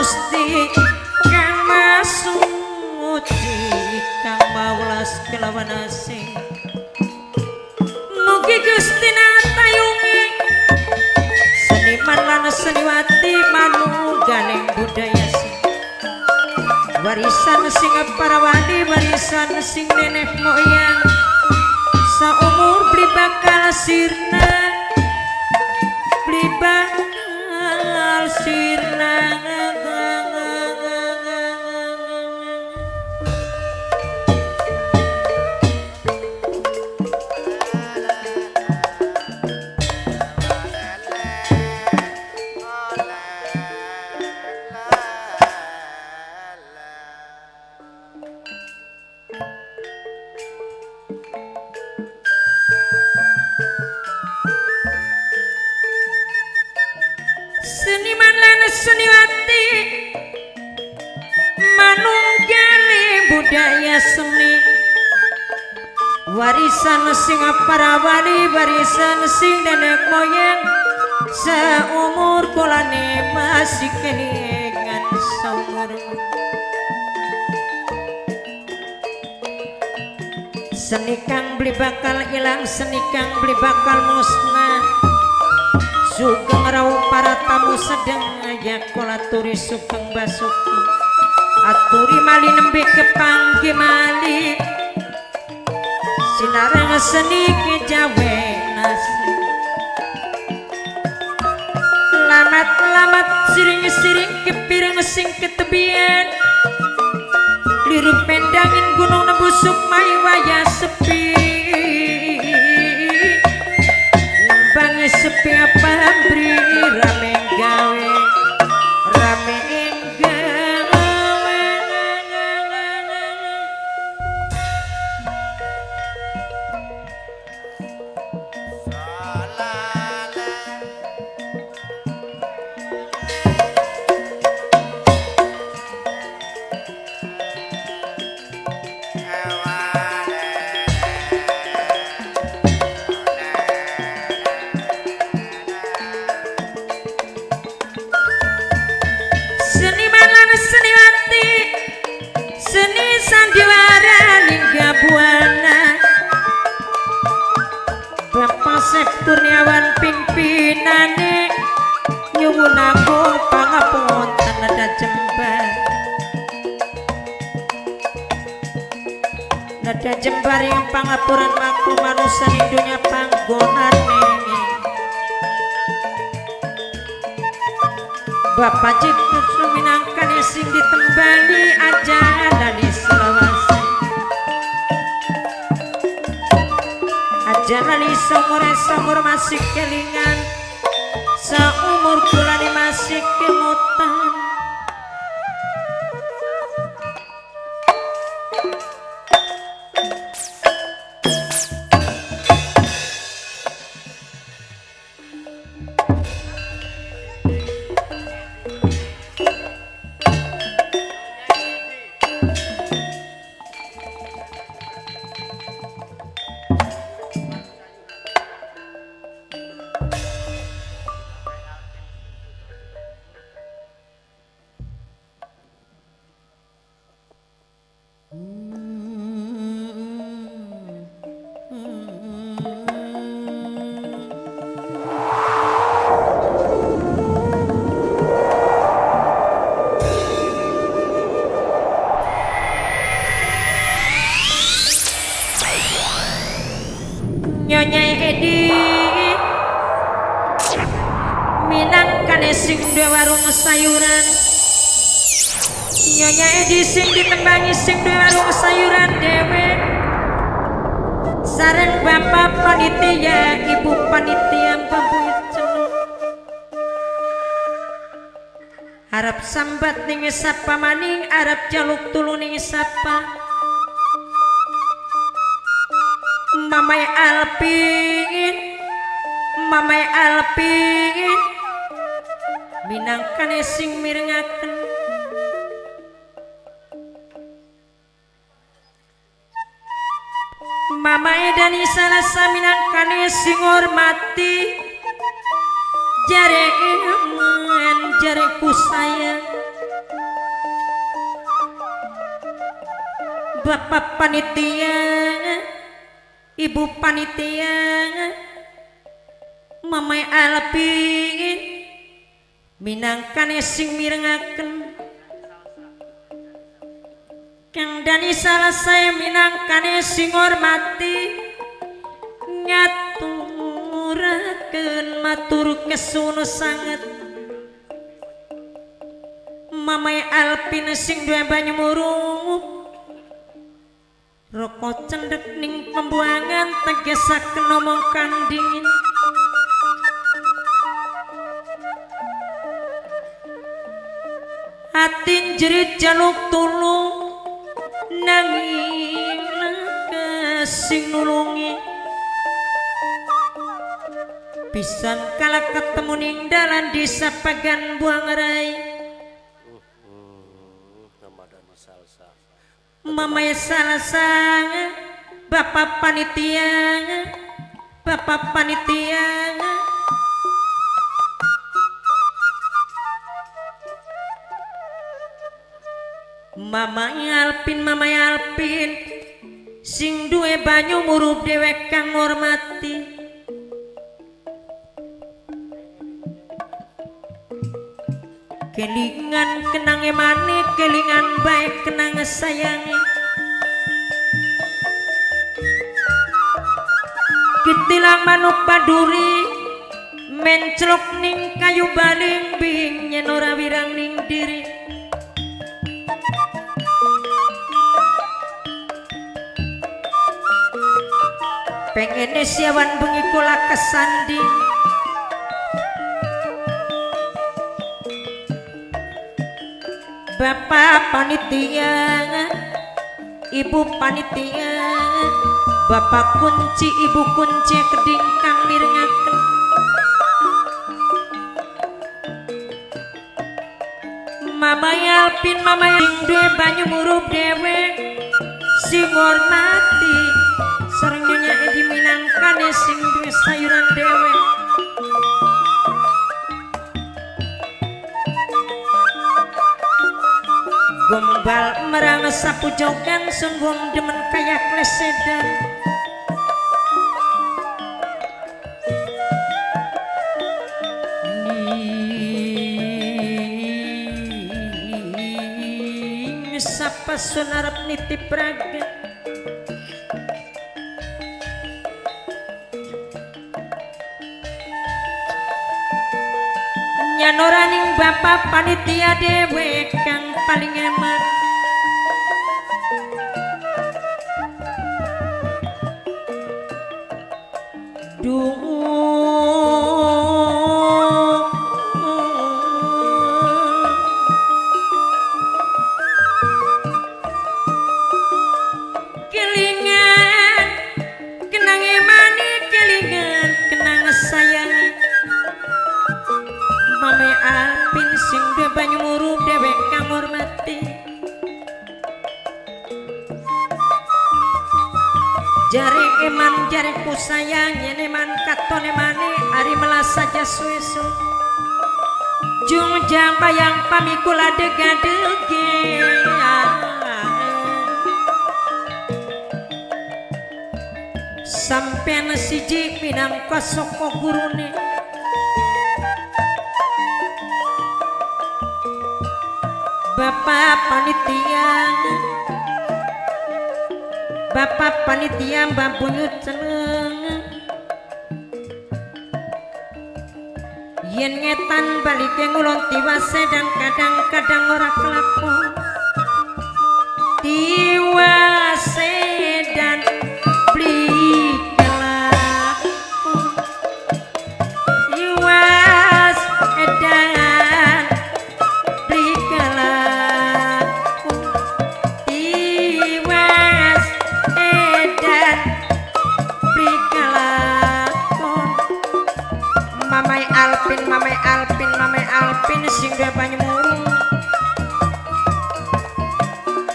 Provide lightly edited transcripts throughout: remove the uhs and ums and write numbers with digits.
Gusti kang masuci kang mawelas kelawan asing mugi Gusti natayungi seniman lan seniwati manunggaling budaya sing warisan sing para wali warisan sing nenek moyang saumur beli bakal sirna beli bakal sirna seniman lan seniwati manunggaling budaya seni warisan sing para wali warisan sing nenek moyang seumur kulane masih kelingan saumur seni kang beli bakal ilang seni kang beli bakal musnah sugeng rawuh para tamu sedeng ayak kolaturi sugeng basuki aturi mali nembe kepanggih mali sinareng seni kejawe nasi lamat-lamat siring-siring kepireng sing ketebian liru pendangin gunung nebusuk mai wayah sepi nembangi sepi apa beri rame gawe rame gawe seniman lan seniwati seni sandiwara lingga buana Bapak Sep Kurniawan pimpinane nyuwun agung pangapunten nada jembar nada jembar yang pangapuran makhluk manusia ing dunya panggonane Bapak Jibril suminangkan sing ditembangi aja dari Sulawesi aja dari sumur masih kelingan seumur kulani masih kemutan Nyonya Edi minangkan sing dua warung sayuran Nyonya Edi sing ditembangi sing dua warung sayuran dewe sareng bapak panitia ibu panitia pembucen harap sambat ning sapa maning harap jaluk tulu ning sapa Mamai Alpin minangkan sing mirengaken Mama Edani salasa minangkan sing hormati jare eman jareku sayang Bapak panitia, Ibu panitia, Mamai Alpin minangkane sing mirengaken Kang Dani salah saya minangkane sing hormati ngaturakeun matur kesuwun sanget Mamai Alpin sing duwe banyu murung roko cendek ning pembuangan tegesaken omong kang dingin hati jerit jaluk tulung nanging kasing nulungi pisan kala ketemu ning dalan di sapagan buang rai Mamaya salah sang Bapak panitia Bapak panitia Mamaya Alpin sing duwe banyu murup dewek kang ngormati kelingan kenang emane kelingan baik kenang sayangi kitilang manuk paduri menclok ning kayu baling bing yen ora wirang ning diri pengene siawan bengi kula kesanding Bapak panitia, Ibu panitia, Bapak kunci, Ibu kunci keding kang mirengaken. Mamaya Alpin, mamaya duwe banyu murup dewe, sing hormati, sareng nyonya Edi minangkane sing duwe sayuran dewe. Gombal merang sapu jogan sungguh demen kayak lesedan ning sapa sunarep nitip raga nyanoraning bapak panitia dewe kang paling emat kelingan kenang emani kelingan kenang sayangi Mame Alpin sing duwe banyu murup dhewek kang ngormati jare eman jare ku sayang yen eman katon emane ari melas saja suwe-suwe jung jang bayang pamikula dega-dege sampean siji minangka saka gurune Bapak panitia Mbak Bunyut ceneng yen ngetan balike ngulon tiwase dan kadang-kadang ora kelakon tiwase dan beli kelakon tiwas edan Mamai Alpin sing duwe banyu murung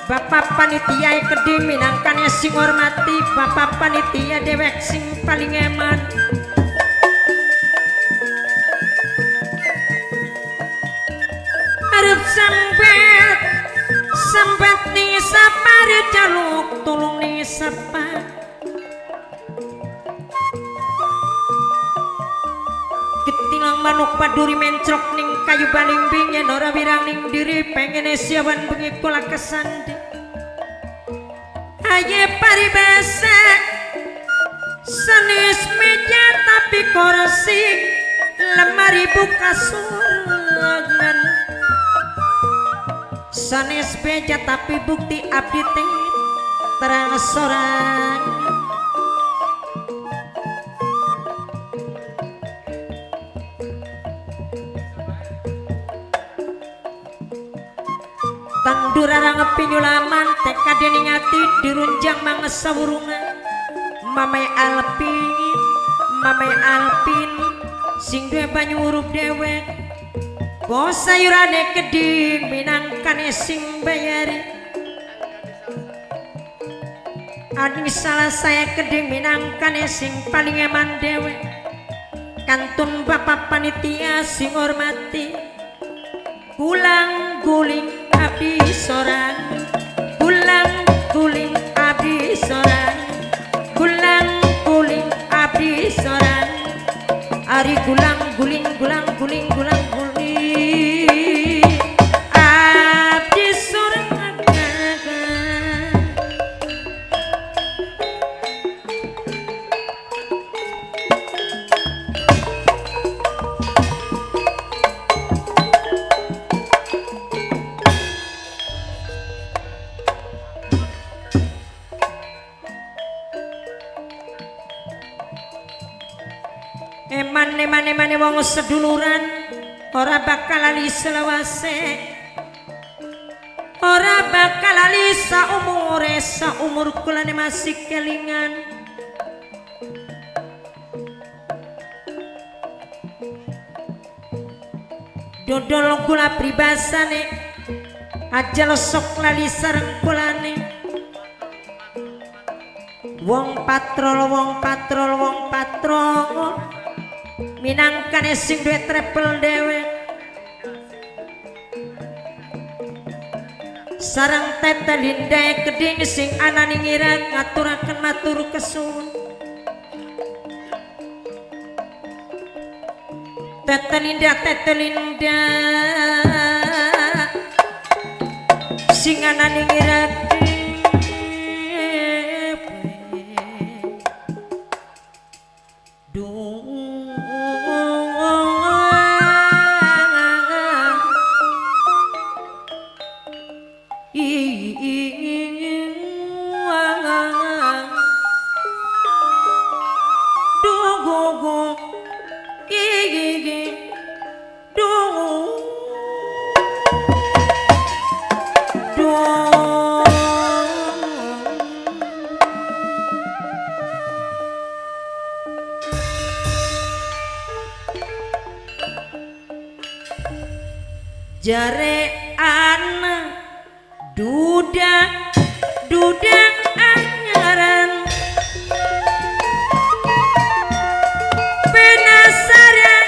Bapak panitia kedhi minangkane sing hormati Bapak panitia dewek sing paling eman arep sambat ning sapare jaluk sapa ketilang manuk paduri mencrok ning kayu balimbing yen ora wirang ning diri pengen siawan bengi kula kesandi aye paribasa sanis meja tapi kursi lemari buka surangan sanis meja tapi bukti abdi teh terang sorang tandur arang pinyulaman teka dening ati dirunjang mangesawurungan mamai alpin sing duwe banyu urup dewek bos sayurane keding minangkane sing bayari adi salah saya keding minangkane sing paling eman dewek kantun bapak panitia sing hormati gulang guling abdi sorang gulang guling abdi sorang gulang guling abdi sorang ari gulang guling gulang guling gulang guling abdi sorang eman wong seduluran ora bakal lali selawase ora bakal lali saumur kulane masih kelingan dodol kula pribasane aja sok lali sareng kulane wong patrol minangkane sing duwe trepel dhewe sareng tetelindae keding sing anane ngira ngaturaken matur kesuwun tetelinda sing anane ngira jare ana duda anyaran penasaran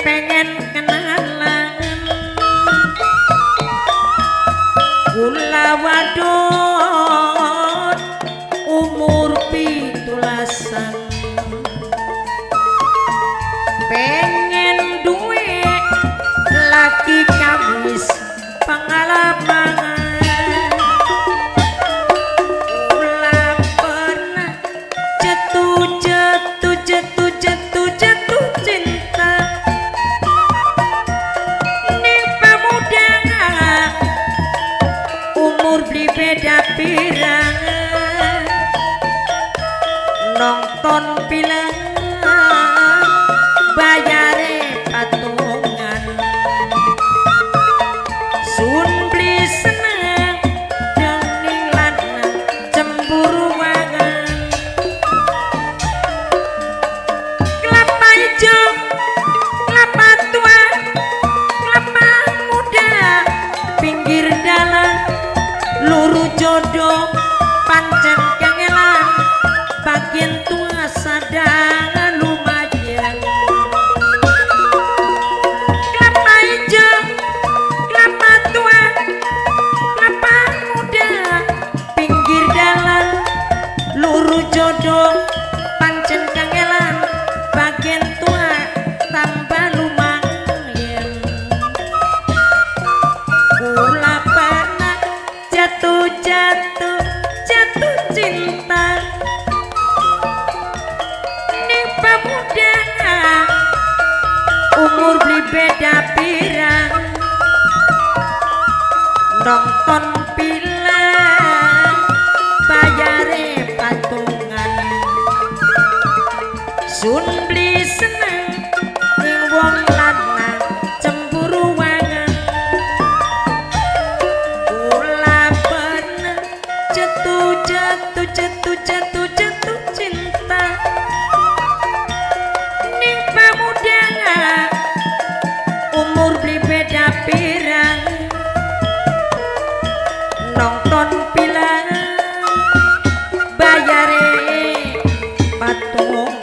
pengen kenalan kula wadon umur 17 pengen duwe laki kamis pengalaman ulah pernah jatuh cinta ning pemuda umur beli beda pirang nonton film bayare patungan sun beli seneng dening lanang cemburu wangan kelapa ijo kelapa tua kelapa muda pinggir dalan luru jodoh pancen kangelan bagian tua sadar lumayan kelapa hijau kelapa tua kelapa muda beda pirang nonton film bayare patungan sun beli seneng ning wong lanang cemburu wangen ula pernah jatuh cinta ning pamudangan umur beli beda pirang nonton film bayare patungan